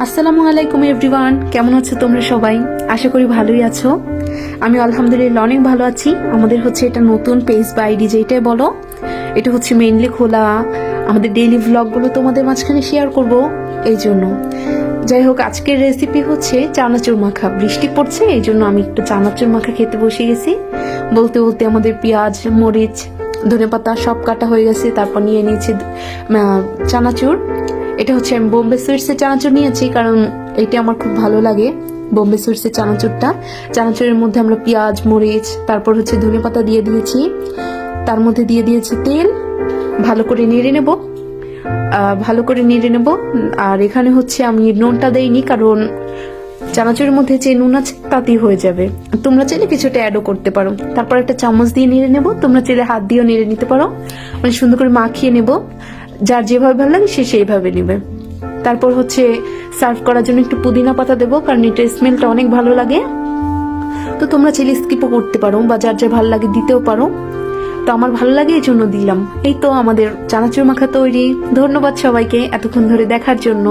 আসসালামু আলাইকুম এভরিওয়ান, কেমন আছো তোমরা সবাই? আশা করি ভালোই আছো। আমি আলহামদুলিল্লাহ অনেক ভালো আছি। আমাদের হচ্ছে এটা নতুন পেজ বা আইডি যেটাই বলো, এটা হচ্ছে মেইনলি খোলা আমাদের ডেইলি ভ্লগগুলো তোমাদের মাঝখানে শেয়ার করব এই জন্য। যাই হোক, আজকের রেসিপি হচ্ছে চানাচুর মাখা। বৃষ্টি পড়ছে এই জন্য আমি একটু চানাচুর মাখা খেতে বসে গেছি। বলতে বলতে আমাদের পেঁয়াজ, মরিচ, ধনেপাতা সব কাটা হয়ে গেছে। তারপর নিয়ে নিয়েছি চানাচুর। এটা হচ্ছে আমি বোম্বে সুইটসের চানাচুর নিয়েছি, কারণ এটা আমার খুব ভালো লাগে। বোম্বে সুইটসের চানাচুরটা, চানাচুরের মধ্যে আমরা পেঁয়াজ, মরিচ, তারপর হচ্ছে ধনেপাতা দিয়ে দিয়েছি। তার মধ্যে দিয়ে দিয়েছি তেল। ভালো করে নেড়ে নেব, আর এখানে হচ্ছে আমি নুনটা দেইনি, কারণ চানাচুরের মধ্যে যে নুন আছে তাতেই হয়ে যাবে। তোমরা চাইলে কিছুটা অ্যাডও করতে পারো। তারপর একটা চামচ দিয়ে নেড়ে নেব, তোমরা চাইলে হাত দিয়েও নেড়ে নিতে পারো। মানে সুন্দর করে মাখিয়ে নেব, যার যেভাবে ভালো লাগে সে সেইভাবে নেবে। তারপর হচ্ছে সার্ভ করার জন্য একটু পুদিনা পাতা দেবো, কারণ এটার স্মেলটা অনেক ভালো লাগে। তো তোমরা চাইলে স্কিপও করতে পারো, বা যার যা ভালো লাগে দিতেও পারো। তো আমার ভালো লাগে এই জন্য দিলাম। এই তো আমাদের চানাচুর মাখা তৈরি। ধন্যবাদ সবাইকে এতক্ষণ ধরে দেখার জন্য।